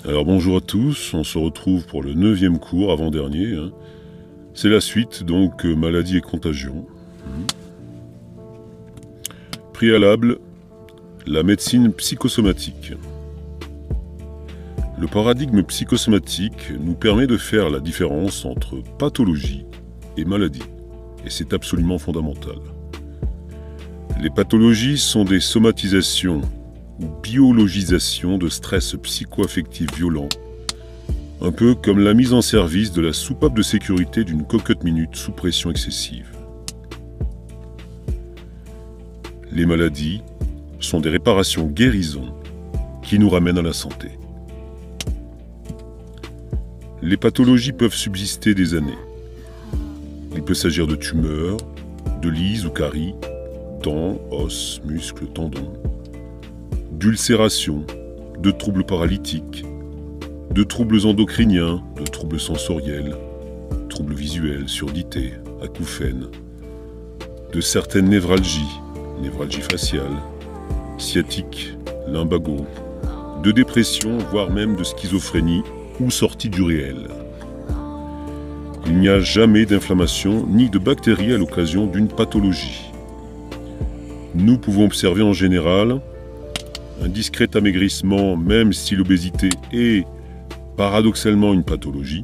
Alors bonjour à tous, on se retrouve pour le 9e cours, avant-dernier. C'est la suite, donc maladie et contagion. Préalable, la médecine psychosomatique. Le paradigme psychosomatique nous permet de faire la différence entre pathologie et maladie, et c'est absolument fondamental. Les pathologies sont des somatisations ou biologisation de stress psycho-affectif violent, un peu comme la mise en service de la soupape de sécurité d'une cocotte minute sous pression excessive. Les maladies sont des réparations-guérisons qui nous ramènent à la santé. Les pathologies peuvent subsister des années. Il peut s'agir de tumeurs, de lises ou caries, dents, os, muscles, tendons, d'ulcérations, de troubles paralytiques, de troubles endocriniens, de troubles sensoriels, troubles visuels, surdité, acouphènes, de certaines névralgies, névralgie faciale, sciatique, lumbago, de dépression, voire même de schizophrénie ou sortie du réel. Il n'y a jamais d'inflammation ni de bactéries à l'occasion d'une pathologie. Nous pouvons observer en général un discret amaigrissement, même si l'obésité est paradoxalement une pathologie,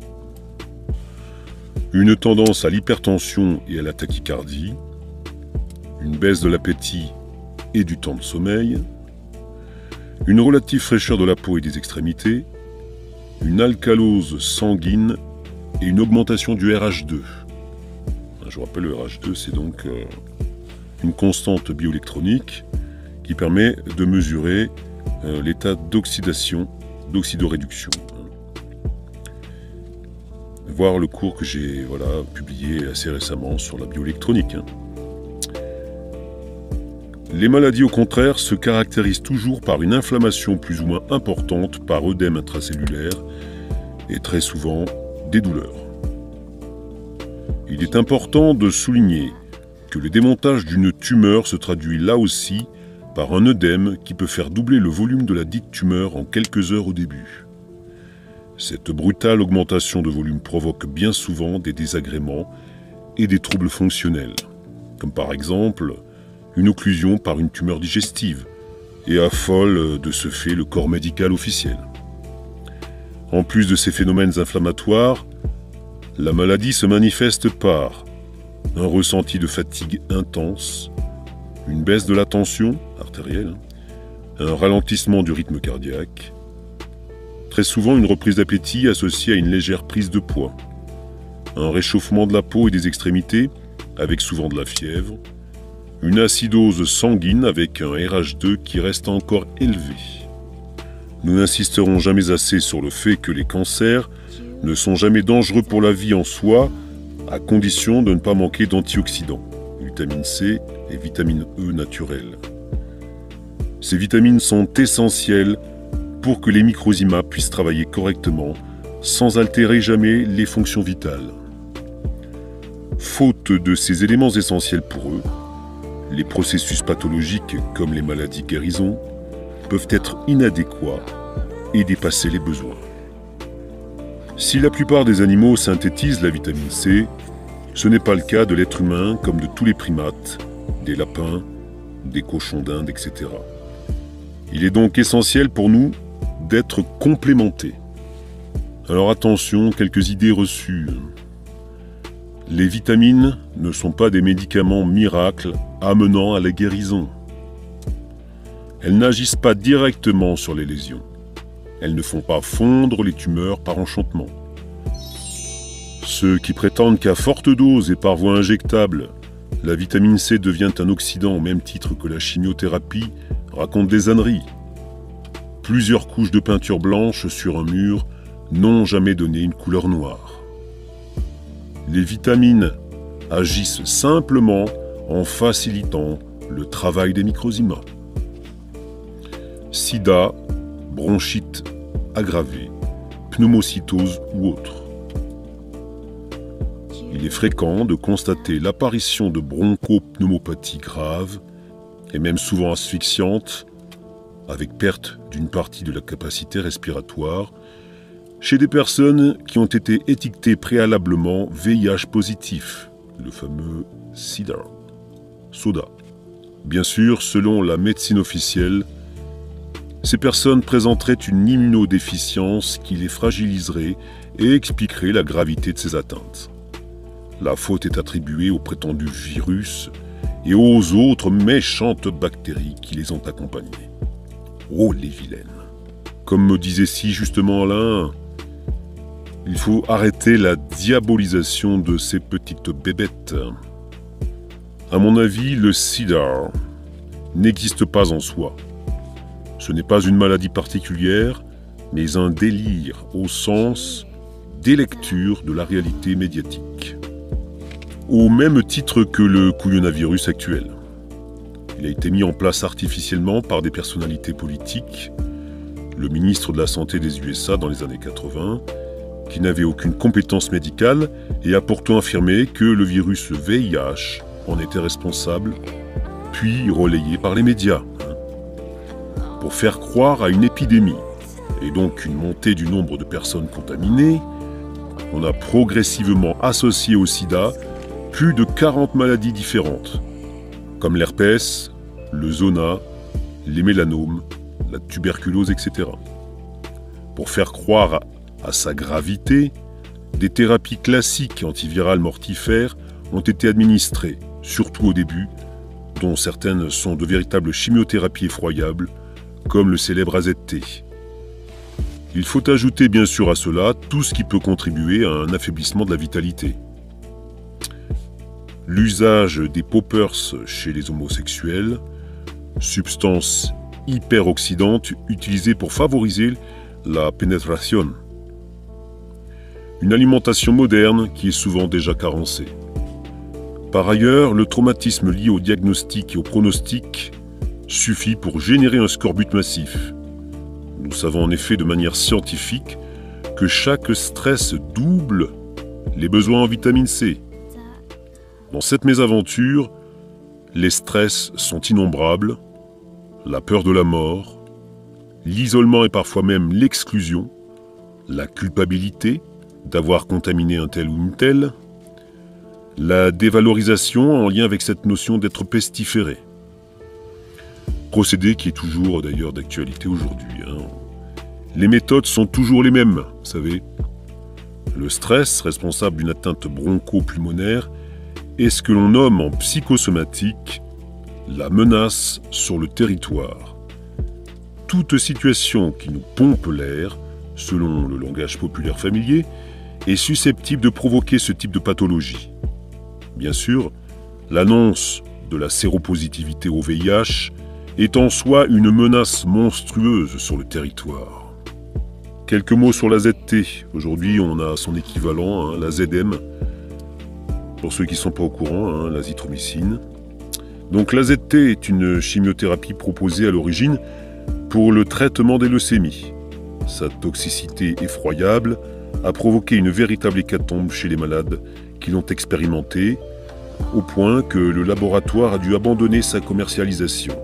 une tendance à l'hypertension et à la tachycardie, une baisse de l'appétit et du temps de sommeil, une relative fraîcheur de la peau et des extrémités, une alcalose sanguine et une augmentation du RH2. Je vous rappelle, le RH2, c'est donc une constante bioélectronique qui permet de mesurer l'état d'oxydation, d'oxydoréduction. Voir le cours que j'ai publié assez récemment sur la bioélectronique. Les maladies, au contraire, se caractérisent toujours par une inflammation plus ou moins importante, par œdème intracellulaire et très souvent des douleurs. Il est important de souligner que le démontage d'une tumeur se traduit là aussi par un œdème qui peut faire doubler le volume de la dite tumeur en quelques heures au début. Cette brutale augmentation de volume provoque bien souvent des désagréments et des troubles fonctionnels, comme par exemple une occlusion par une tumeur digestive, et affole de ce fait le corps médical officiel. En plus de ces phénomènes inflammatoires, la maladie se manifeste par un ressenti de fatigue intense, une baisse de la tension artérielle, un ralentissement du rythme cardiaque, très souvent une reprise d'appétit associée à une légère prise de poids, un réchauffement de la peau et des extrémités avec souvent de la fièvre, une acidose sanguine avec un RH2 qui reste encore élevé. Nous n'insisterons jamais assez sur le fait que les cancers ne sont jamais dangereux pour la vie en soi, à condition de ne pas manquer d'antioxydants, vitamine C et vitamine E naturelles. Ces vitamines sont essentielles pour que les microzymas puissent travailler correctement, sans altérer jamais les fonctions vitales. Faute de ces éléments essentiels pour eux, les processus pathologiques, comme les maladies guérisons, peuvent être inadéquats et dépasser les besoins. Si la plupart des animaux synthétisent la vitamine C, ce n'est pas le cas de l'être humain comme de tous les primates, des lapins, des cochons d'Inde, etc. Il est donc essentiel pour nous d'être complémentés. Alors attention, quelques idées reçues. Les vitamines ne sont pas des médicaments miracles amenant à la guérison. Elles n'agissent pas directement sur les lésions. Elles ne font pas fondre les tumeurs par enchantement. Ceux qui prétendent qu'à forte dose et par voie injectable, la vitamine C devient un oxydant au même titre que la chimiothérapie racontent des âneries. Plusieurs couches de peinture blanche sur un mur n'ont jamais donné une couleur noire. Les vitamines agissent simplement en facilitant le travail des microzymas. Sida, bronchite aggravée, pneumocytose ou autre. Il est fréquent de constater l'apparition de bronchopneumopathie grave, et même souvent asphyxiante, avec perte d'une partie de la capacité respiratoire, chez des personnes qui ont été étiquetées préalablement VIH positif, le fameux SIDA. Bien sûr, selon la médecine officielle, ces personnes présenteraient une immunodéficience qui les fragiliserait et expliquerait la gravité de ces atteintes. La faute est attribuée au prétendu virus et aux autres méchantes bactéries qui les ont accompagnées. Oh les vilaines! Comme me disait si justement Alain, il faut arrêter la diabolisation de ces petites bébêtes. À mon avis, le sida n'existe pas en soi. Ce n'est pas une maladie particulière, mais un délire au sens délecture de la réalité médiatique. Au même titre que le couillonavirus actuel. Il a été mis en place artificiellement par des personnalités politiques, le ministre de la Santé des USA dans les années 80, qui n'avait aucune compétence médicale et a pourtant affirmé que le virus VIH en était responsable, puis relayé par les médias, pour faire croire à une épidémie, et donc une montée du nombre de personnes contaminées. On a progressivement associé au sida plus de 40 maladies différentes, comme l'herpès, le zona, les mélanomes, la tuberculose, etc. Pour faire croire à sa gravité, des thérapies classiques antivirales mortifères ont été administrées, surtout au début, dont certaines sont de véritables chimiothérapies effroyables, comme le célèbre AZT. Il faut ajouter bien sûr à cela tout ce qui peut contribuer à un affaiblissement de la vitalité. L'usage des poppers chez les homosexuels, substance hyperoxydante utilisée pour favoriser la pénétration. Une alimentation moderne qui est souvent déjà carencée. Par ailleurs, le traumatisme lié au diagnostic et au pronostic suffit pour générer un scorbut massif. Nous savons en effet de manière scientifique que chaque stress double les besoins en vitamine C. Dans cette mésaventure, les stress sont innombrables, la peur de la mort, l'isolement et parfois même l'exclusion, la culpabilité d'avoir contaminé un tel ou une telle, la dévalorisation en lien avec cette notion d'être pestiféré. Procédé qui est toujours d'ailleurs d'actualité aujourd'hui. Les méthodes sont toujours les mêmes, vous savez. Le stress, responsable d'une atteinte broncho-pulmonaire, est ce que l'on nomme en psychosomatique la menace sur le territoire. Toute situation qui nous pompe l'air, selon le langage populaire familier, est susceptible de provoquer ce type de pathologie. Bien sûr, l'annonce de la séropositivité au VIH est en soi une menace monstrueuse sur le territoire. Quelques mots sur la ZT. Aujourd'hui, on a son équivalent, la ZM. Pour ceux qui ne sont pas au courant, l'azithromycine. Donc la ZT est une chimiothérapie proposée à l'origine pour le traitement des leucémies. Sa toxicité effroyable a provoqué une véritable hécatombe chez les malades qui l'ont expérimentée, au point que le laboratoire a dû abandonner sa commercialisation.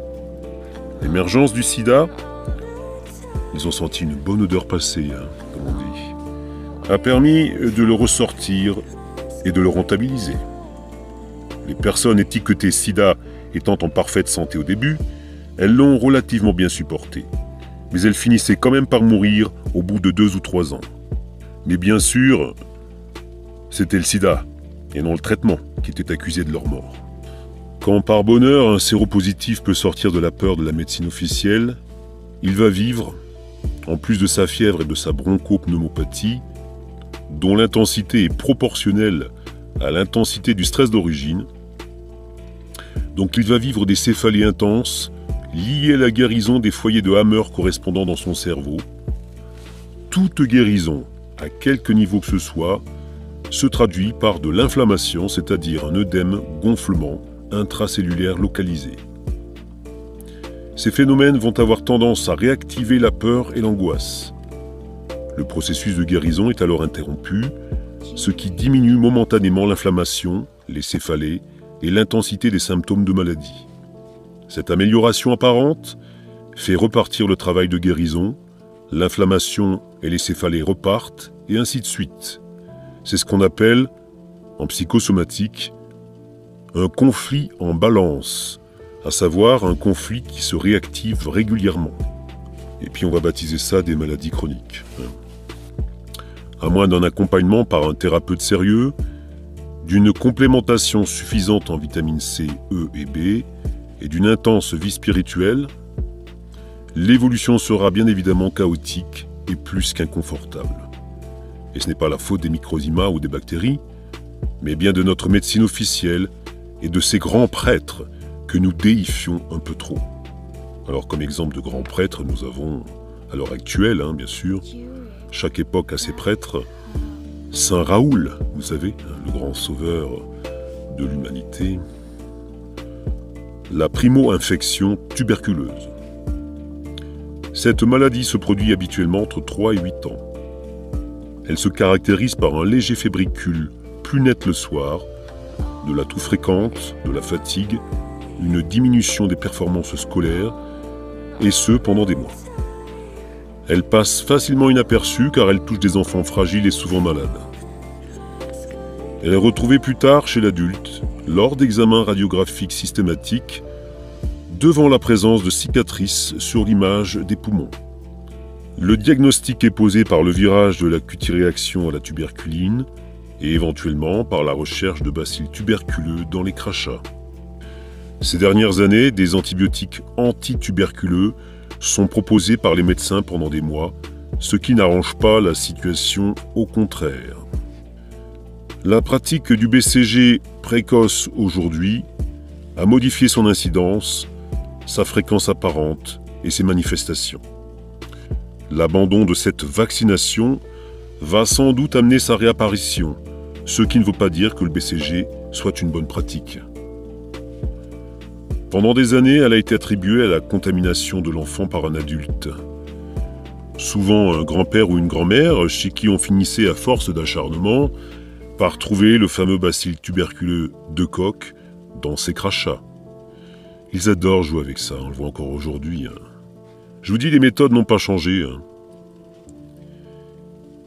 L'émergence du sida, ils ont senti une bonne odeur passer, comme on dit, a permis de le ressortir et de le rentabiliser. Les personnes étiquetées sida étant en parfaite santé au début, elles l'ont relativement bien supporté, mais elles finissaient quand même par mourir au bout de 2 ou 3 ans. Mais bien sûr, c'était le sida, et non le traitement, qui était accusé de leur mort. Quand par bonheur un séropositif peut sortir de la peur de la médecine officielle, il va vivre, en plus de sa fièvre et de sa bronchopneumopathie, dont l'intensité est proportionnelle à l'intensité du stress d'origine. Donc il va vivre des céphalées intenses liées à la guérison des foyers de Hammer correspondant dans son cerveau. Toute guérison, à quelque niveau que ce soit, se traduit par de l'inflammation, c'est-à-dire un œdème gonflement intracellulaire localisé. Ces phénomènes vont avoir tendance à réactiver la peur et l'angoisse. Le processus de guérison est alors interrompu, ce qui diminue momentanément l'inflammation, les céphalées et l'intensité des symptômes de maladie. Cette amélioration apparente fait repartir le travail de guérison, l'inflammation et les céphalées repartent, et ainsi de suite. C'est ce qu'on appelle, en psychosomatique, un conflit en balance, à savoir un conflit qui se réactive régulièrement. Et puis on va baptiser ça des maladies chroniques. À moins d'un accompagnement par un thérapeute sérieux, d'une complémentation suffisante en vitamines C, E et B, et d'une intense vie spirituelle, l'évolution sera bien évidemment chaotique et plus qu'inconfortable. Et ce n'est pas la faute des microzymas ou des bactéries, mais bien de notre médecine officielle et de ces grands prêtres que nous déifions un peu trop. Alors comme exemple de grands prêtres, nous avons, à l'heure actuelle, bien sûr, chaque époque a ses prêtres. Saint Raoul, vous savez, le grand sauveur de l'humanité. La primo-infection tuberculeuse. Cette maladie se produit habituellement entre 3 et 8 ans. Elle se caractérise par un léger fébricule plus net le soir, de la toux fréquente, de la fatigue, une diminution des performances scolaires, et ce pendant des mois. Elle passe facilement inaperçue car elle touche des enfants fragiles et souvent malades. Elle est retrouvée plus tard chez l'adulte, lors d'examens radiographiques systématiques, devant la présence de cicatrices sur l'image des poumons. Le diagnostic est posé par le virage de la cutie-réaction à la tuberculine et éventuellement par la recherche de bacilles tuberculeux dans les crachats. Ces dernières années, des antibiotiques anti-tuberculeux sont proposés par les médecins pendant des mois, ce qui n'arrange pas la situation, au contraire. La pratique du BCG précoce aujourd'hui a modifié son incidence, sa fréquence apparente et ses manifestations. L'abandon de cette vaccination va sans doute amener sa réapparition, ce qui ne veut pas dire que le BCG soit une bonne pratique. Pendant des années, elle a été attribuée à la contamination de l'enfant par un adulte. Souvent un grand-père ou une grand-mère chez qui on finissait à force d'acharnement par trouver le fameux bacille tuberculeux de Koch dans ses crachats. Ils adorent jouer avec ça, on le voit encore aujourd'hui. Je vous dis, les méthodes n'ont pas changé.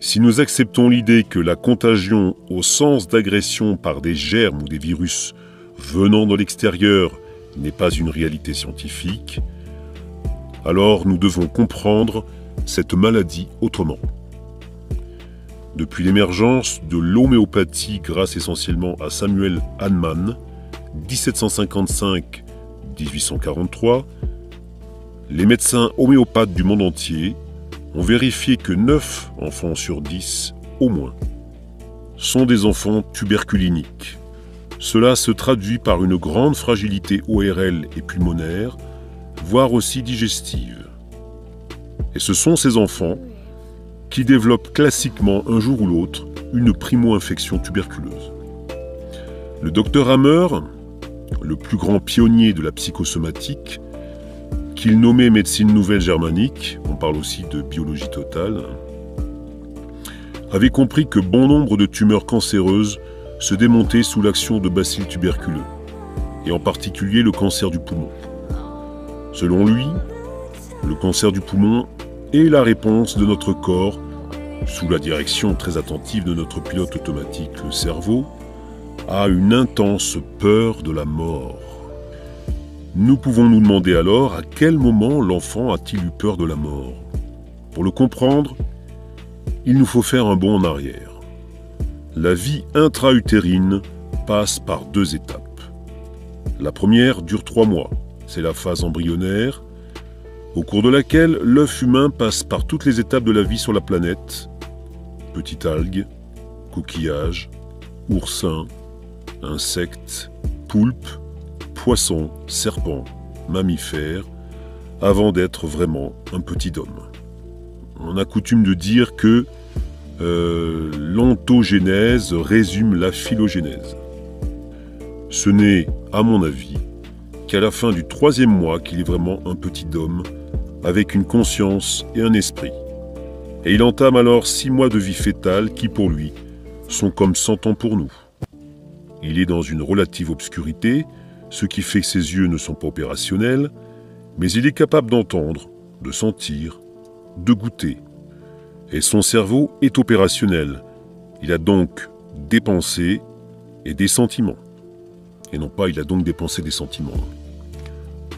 Si nous acceptons l'idée que la contagion au sens d'agression par des germes ou des virus venant de l'extérieur n'est pas une réalité scientifique, alors nous devons comprendre cette maladie autrement. Depuis l'émergence de l'homéopathie grâce essentiellement à Samuel Hahnemann, 1755-1843, les médecins homéopathes du monde entier ont vérifié que 9 enfants sur 10, au moins, sont des enfants tuberculiniques. Cela se traduit par une grande fragilité ORL et pulmonaire, voire aussi digestive. Et ce sont ces enfants qui développent classiquement un jour ou l'autre une primo-infection tuberculeuse. Le docteur Hammer, le plus grand pionnier de la psychosomatique, qu'il nommait médecine nouvelle germanique, on parle aussi de biologie totale, avait compris que bon nombre de tumeurs cancéreuses se démontaient sous l'action de bacilles tuberculeux, et en particulier le cancer du poumon. Selon lui, le cancer du poumon est la réponse de notre corps, sous la direction très attentive de notre pilote automatique, le cerveau, à une intense peur de la mort. Nous pouvons nous demander alors à quel moment l'enfant a-t-il eu peur de la mort. Pour le comprendre, il nous faut faire un bond en arrière. La vie intra-utérine passe par 2 étapes. La première dure 3 mois, c'est la phase embryonnaire, au cours de laquelle l'œuf humain passe par toutes les étapes de la vie sur la planète, petite algue, coquillage, oursin, insectes, poulpe, poisson, serpent, mammifère, avant d'être vraiment un petit homme. On a coutume de dire que l'ontogénèse résume la phylogénèse. Ce n'est, à mon avis, qu'à la fin du 3e mois qu'il est vraiment un petit homme, avec une conscience et un esprit. Et il entame alors 6 mois de vie fétale qui, pour lui, sont comme 100 ans pour nous. Il est dans une relative obscurité, ce qui fait que ses yeux ne sont pas opérationnels, Mais il est capable d'entendre, de sentir, de goûter. Et son cerveau est opérationnel. Il a donc des pensées et des sentiments. Et non pas il a donc des pensées et des sentiments.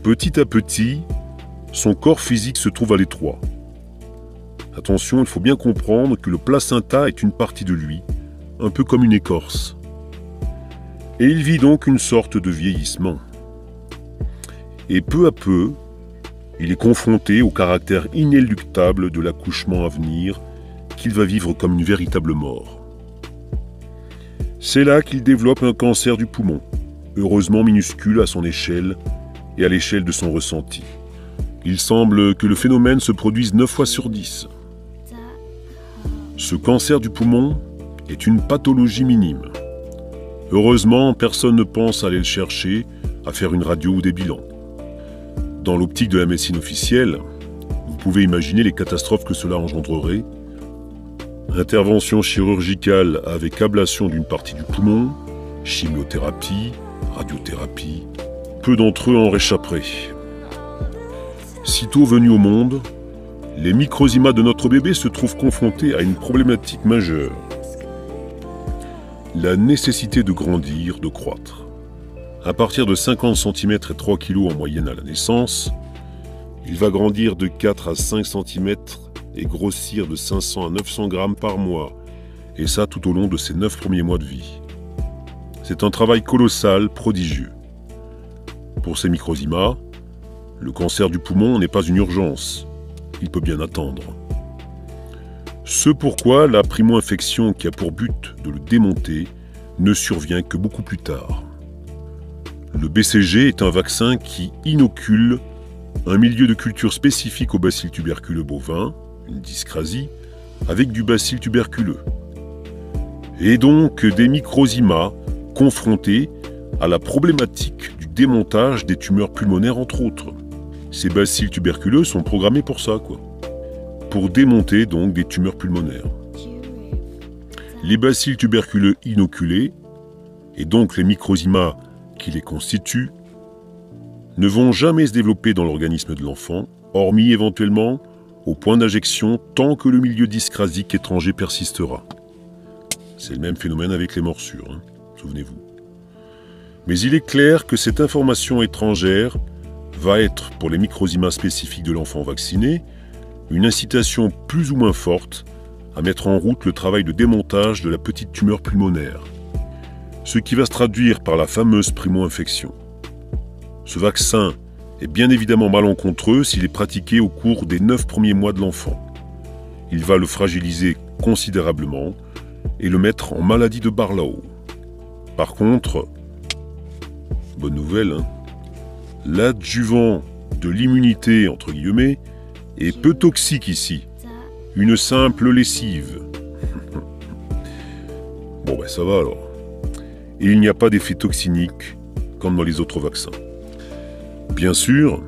Petit à petit, son corps physique se trouve à l'étroit. Attention, il faut bien comprendre que le placenta est une partie de lui, un peu comme une écorce. Et il vit donc une sorte de vieillissement. Et peu à peu, il est confronté au caractère inéluctable de l'accouchement à venir, qu'il va vivre comme une véritable mort. C'est là qu'il développe un cancer du poumon, heureusement minuscule à son échelle et à l'échelle de son ressenti. Il semble que le phénomène se produise 9 fois sur 10. Ce cancer du poumon est une pathologie minime. Heureusement, personne ne pense à aller le chercher, à faire une radio ou des bilans. Dans l'optique de la médecine officielle, vous pouvez imaginer les catastrophes que cela engendrerait. Intervention chirurgicale avec ablation d'une partie du poumon, chimiothérapie, radiothérapie. Peu d'entre eux en réchapperaient. Sitôt venus au monde, les microzymas de notre bébé se trouvent confrontés à une problématique majeure. La nécessité de grandir, de croître. À partir de 50 cm et 3 kg en moyenne à la naissance, il va grandir de 4 à 5 cm et grossir de 500 à 900 grammes par mois, et ça tout au long de ses 9 premiers mois de vie. C'est un travail colossal, prodigieux. Pour ces microzymas, le cancer du poumon n'est pas une urgence, il peut bien attendre. Ce pourquoi la primo-infection qui a pour but de le démonter ne survient que beaucoup plus tard. Le BCG est un vaccin qui inocule un milieu de culture spécifique au bacille tuberculeux bovin, une dyscrasie, avec du bacille tuberculeux. Et donc des microzymas confrontés à la problématique du démontage des tumeurs pulmonaires entre autres. Ces bacilles tuberculeux sont programmés pour ça, pour démonter donc des tumeurs pulmonaires. Les bacilles tuberculeux inoculés, et donc les microzymas qui les constituent, ne vont jamais se développer dans l'organisme de l'enfant, hormis éventuellement au point d'injection tant que le milieu dyscrasique étranger persistera. C'est le même phénomène avec les morsures, souvenez-vous. Mais il est clair que cette information étrangère va être, pour les microzymas spécifiques de l'enfant vacciné, une incitation plus ou moins forte à mettre en route le travail de démontage de la petite tumeur pulmonaire, ce qui va se traduire par la fameuse primo-infection. Ce vaccin est bien évidemment malencontreux s'il est pratiqué au cours des 9 premiers mois de l'enfant. Il va le fragiliser considérablement et le mettre en maladie de Barlow. Par contre, bonne nouvelle, l'adjuvant de l'immunité, entre guillemets, est peu toxique ici. Une simple lessive. Bon ça va alors. Et il n'y a pas d'effet toxinique comme dans les autres vaccins. Bien sûr,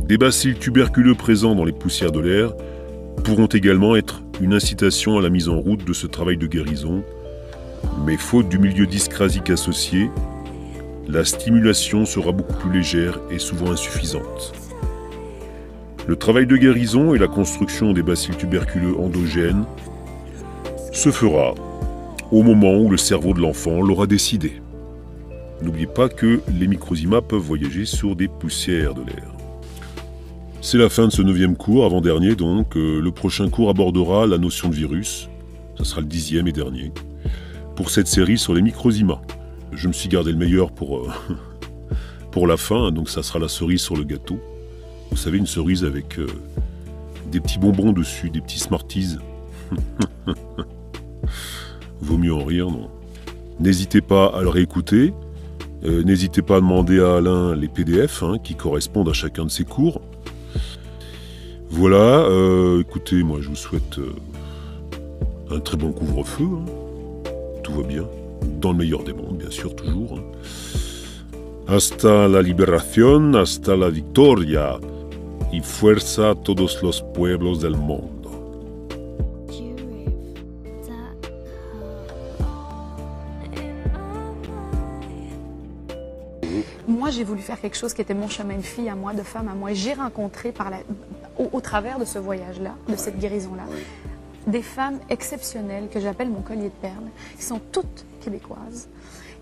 des bacilles tuberculeux présents dans les poussières de l'air pourront également être une incitation à la mise en route de ce travail de guérison, mais faute du milieu dyscrasique associé, la stimulation sera beaucoup plus légère et souvent insuffisante. Le travail de guérison et la construction des bacilles tuberculeux endogènes se fera au moment où le cerveau de l'enfant l'aura décidé. N'oubliez pas que les microzymas peuvent voyager sur des poussières de l'air. C'est la fin de ce 9e cours, avant-dernier donc. Le prochain cours abordera la notion de virus. Ça sera le 10e et dernier. Pour cette série sur les microzymas. Je me suis gardé le meilleur pour la fin, donc ça sera la cerise sur le gâteau. Vous savez, une cerise avec des petits bonbons dessus, des petits Smarties. Vaut mieux en rire, non? N'hésitez pas à le réécouter. N'hésitez pas à demander à Alain les PDF qui correspondent à chacun de ses cours. Voilà, écoutez, moi je vous souhaite un très bon couvre-feu. Tout va bien. Dans le meilleur des mondes, bien sûr, toujours. Hasta la liberación, hasta la victoria, y fuerza a todos los pueblos del mundo. Moi, j'ai voulu faire quelque chose qui était mon chemin de fille à moi, de femme à moi. Et j'ai rencontré au travers de ce voyage-là, de cette guérison-là, des femmes exceptionnelles que j'appelle mon collier de perles, qui sont toutes québécoises,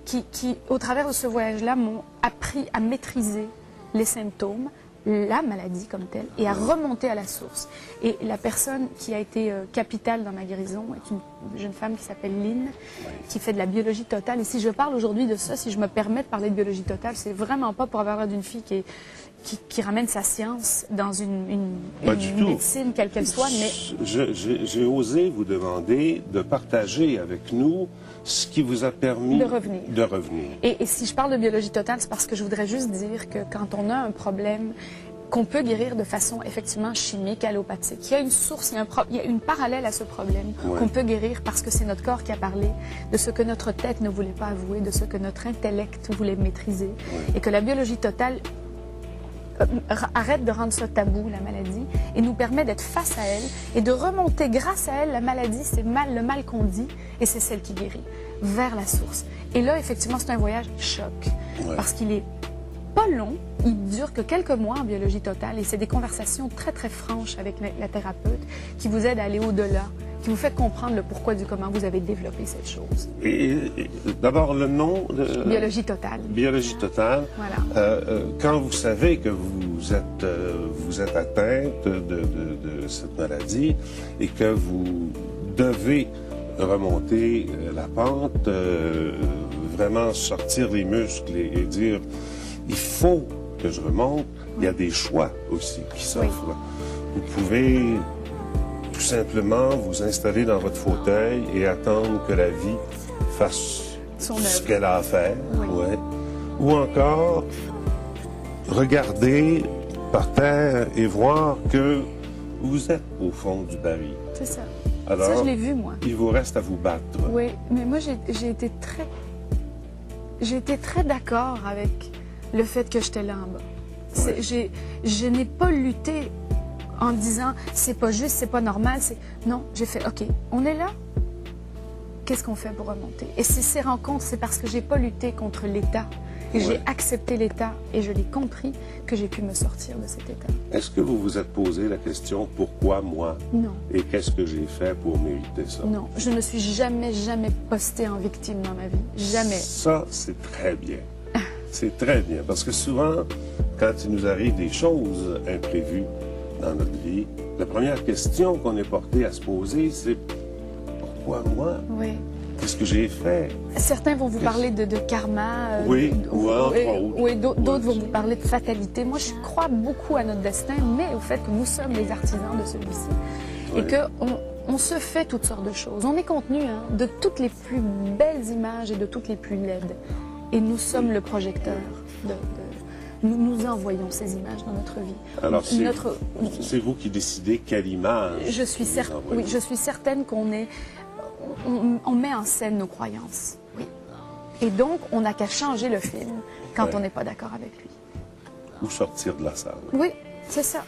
qui au travers de ce voyage-là, m'ont appris à maîtriser les symptômes, la maladie comme telle, et à remonter à la source. Et la personne qui a été capitale dans ma guérison est une jeune femme qui s'appelle Lynn, qui fait de la biologie totale. Et si je parle aujourd'hui de ça, si je me permets de parler de biologie totale, c'est vraiment pas pour avoir l'air d'une fille qui ramène sa science dans une médecine, quelle qu'elle soit, mais... J'ai osé vous demander de partager avec nous ce qui vous a permis de revenir. Et si je parle de biologie totale, c'est parce que je voudrais juste dire que quand on a un problème qu'on peut guérir de façon effectivement chimique, allopathique, il y a une source, il y a une parallèle à ce problème qu'on peut guérir parce que c'est notre corps qui a parlé de ce que notre tête ne voulait pas avouer, de ce que notre intellect voulait maîtriser, et que la biologie totale arrête de rendre ça tabou, la maladie, et nous permet d'être face à elle et de remonter grâce à elle. La maladie, c'est le mal qu'on dit, et c'est celle qui guérit, vers la source. Et là, effectivement, c'est un voyage choc, parce qu'il est pas long, il dure que quelques mois en biologie totale, et c'est des conversations très, très franches avec la thérapeute qui vous aide à aller au-delà, qui vous fait comprendre le pourquoi du comment vous avez développé cette chose. Et d'abord, le nom de... Biologie totale. Biologie totale. Voilà. Quand vous savez que vous êtes atteinte de cette maladie et que vous devez remonter la pente, vraiment sortir les muscles et dire « il faut que je remonte », il y a des choix aussi qui s'offrent. Vous pouvez tout simplement vous installer dans votre fauteuil et attendre que la vie fasse ce qu'elle a à faire. Ou encore regarder par terre et voir que vous êtes au fond du baril. C'est ça. Alors, ça, je l'ai vu, moi. Il vous reste à vous battre. Oui, mais moi, j'ai été très d'accord avec le fait que j'étais là en bas. Je n'ai pas lutté en disant c'est pas juste, c'est pas normal. Non, j'ai fait OK, on est là. Qu'est-ce qu'on fait pour remonter? Et ces rencontres, c'est parce que j'ai pas lutté contre l'État. Et j'ai accepté l'État et je l'ai compris que j'ai pu me sortir de cet État. Est-ce que vous vous êtes posé la question pourquoi moi? Non. Et qu'est-ce que j'ai fait pour mériter ça? Non, je ne suis jamais postée en victime dans ma vie. Jamais. Ça, c'est très bien. C'est très bien. Parce que souvent, quand il nous arrive des choses imprévues dans notre vie, la première question qu'on est porté à se poser, c'est pourquoi moi? Oui. Qu'est-ce que j'ai fait? Certains vont vous parler de karma. Oui, d'autres vont vous parler de fatalité. Moi, je crois beaucoup à notre destin, mais au fait que nous sommes les artisans de celui-ci. Et qu'on se fait toutes sortes de choses. On est contenu de toutes les plus belles images et de toutes les plus laides. Et nous sommes le projecteur. Nous envoyons ces images dans notre vie. Alors, c'est vous qui décidez quelle image je suis certaine qu'on est... On met en scène nos croyances. Oui. Et donc, on n'a qu'à changer le film quand on n'est pas d'accord avec lui. Ou sortir de la salle. Oui, c'est ça.